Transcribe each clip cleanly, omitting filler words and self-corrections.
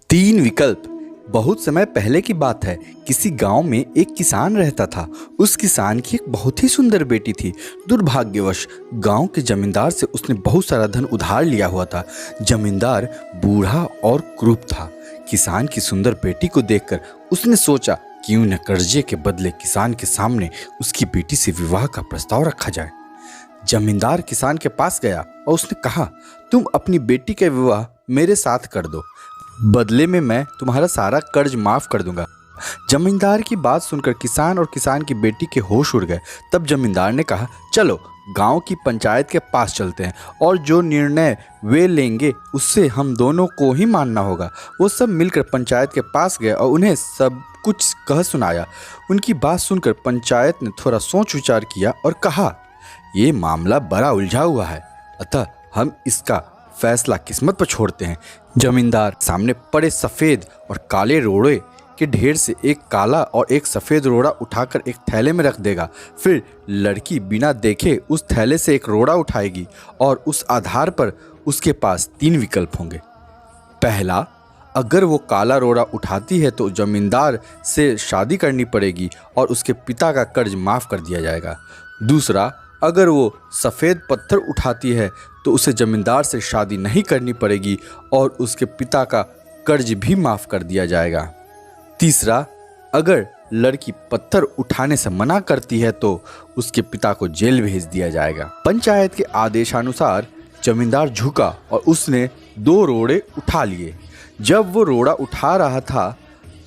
तीन विकल्प। बहुत समय पहले की बात है। किसी गांव में एक किसान रहता था। उस किसान की एक बहुत ही सुंदर बेटी थी। दुर्भाग्यवश गांव के जमींदार से उसने बहुत सारा धन उधार लिया हुआ था। जमींदार बूढ़ा और क्रूर था। किसान की सुंदर बेटी को देखकर उसने सोचा क्यों न कर्जे के बदले किसान के सामने उसकी बेटी से विवाह का प्रस्ताव रखा जाए। जमींदार किसान के पास गया और उसने कहा, तुम अपनी बेटी का विवाह मेरे साथ कर दो, बदले में मैं तुम्हारा सारा कर्ज माफ कर दूंगा। जमींदार की बात सुनकर किसान और किसान की बेटी के होश उड़ गए। तब जमींदार ने कहा, चलो गांव की पंचायत के पास चलते हैं और जो निर्णय वे लेंगे उससे हम दोनों को ही मानना होगा। वो सब मिलकर पंचायत के पास गए और उन्हें सब कुछ कह सुनाया। उनकी बात सुनकर पंचायत ने थोड़ा सोच विचार किया और कहा, ये मामला बड़ा उलझा हुआ है, अतः हम इसका फैसला किस्मत पर छोड़ते हैं। जमींदार सामने पड़े सफेद और काले रोड़े के ढेर से एक काला और एक सफेद रोड़ा उठाकर एक थैले में रख देगा। फिर लड़की बिना देखे उस थैले से एक रोड़ा उठाएगी और उस आधार पर उसके पास तीन विकल्प होंगे। पहला, अगर वो काला रोड़ा उठाती है तो जमींदार से शादी करनी पड़ेगी और उसके पिता का कर्ज माफ कर दिया जाएगा। दूसरा, अगर वो सफ़ेद पत्थर उठाती है तो उसे जमींदार से शादी नहीं करनी पड़ेगी और उसके पिता का कर्ज भी माफ कर दिया जाएगा। तीसरा, अगर लड़की पत्थर उठाने से मना करती है तो उसके पिता को जेल भेज दिया जाएगा। पंचायत के आदेशानुसार जमींदार झुका और उसने दो रोड़े उठा लिए। जब वो रोड़ा उठा रहा था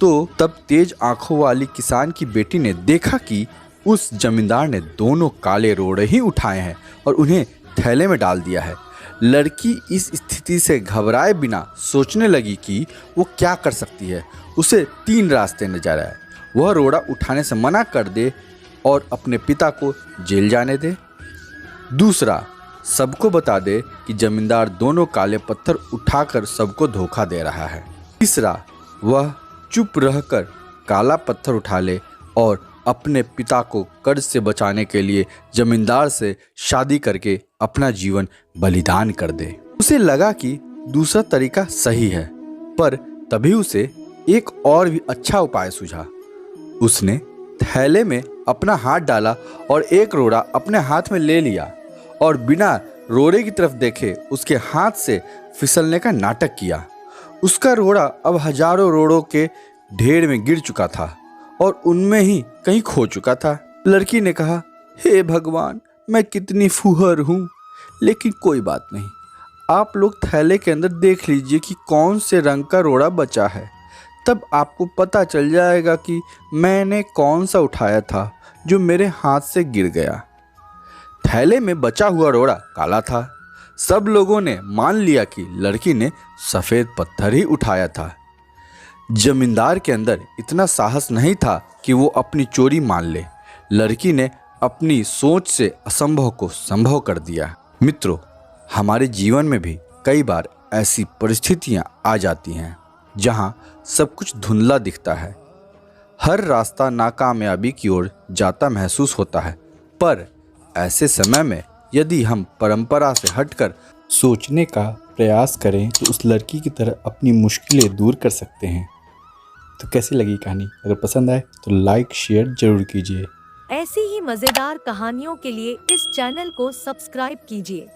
तो तब तेज आंखों वाली किसान की बेटी ने देखा कि उस जमींदार ने दोनों काले रोड़े ही उठाए हैं और उन्हें थैले में डाल दिया है। लड़की इस स्थिति से घबराए बिना सोचने लगी कि वो क्या कर सकती है। उसे तीन रास्ते नजर आए। वह रोड़ा उठाने से मना कर दे और अपने पिता को जेल जाने दे। दूसरा, सबको बता दे कि जमींदार दोनों काले पत्थर उठाकर सबको धोखा दे रहा है। तीसरा, वह चुप रहकर काला पत्थर उठा ले और अपने पिता को कर्ज से बचाने के लिए जमींदार से शादी करके अपना जीवन बलिदान कर दे। उसे लगा कि दूसरा तरीका सही है, पर तभी उसे एक और भी अच्छा उपाय सूझा। उसने थैले में अपना हाथ डाला और एक रोड़ा अपने हाथ में ले लिया और बिना रोड़े की तरफ देखे उसके हाथ से फिसलने का नाटक किया। उसका रोड़ा अब हजारों रोड़ों के ढेर में गिर चुका था और उनमें ही कहीं खो चुका था। लड़की ने कहा, हे भगवान, मैं कितनी फुहर हूँ, लेकिन कोई बात नहीं। आप लोग थैले के अंदर देख लीजिए कि कौन से रंग का रोड़ा बचा है, तब आपको पता चल जाएगा कि मैंने कौन सा उठाया था जो मेरे हाथ से गिर गया। थैले में बचा हुआ रोड़ा काला था। सब लोगों ने मान लिया कि लड़की ने सफ़ेद पत्थर ही उठाया था। जमींदार के अंदर इतना साहस नहीं था कि वो अपनी चोरी मान ले। लड़की ने अपनी सोच से असंभव को संभव कर दिया। मित्रों, हमारे जीवन में भी कई बार ऐसी परिस्थितियां आ जाती हैं जहां सब कुछ धुंधला दिखता है। हर रास्ता नाकामयाबी की ओर जाता महसूस होता है, पर ऐसे समय में यदि हम परंपरा से हटकर सोचने का प्रयास करें तो उस लड़की की तरह अपनी मुश्किलें दूर कर सकते हैं। तो कैसी लगी कहानी? अगर पसंद आए तो लाइक शेयर जरूर कीजिए। ऐसी ही मजेदार कहानियों के लिए इस चैनल को सब्सक्राइब कीजिए।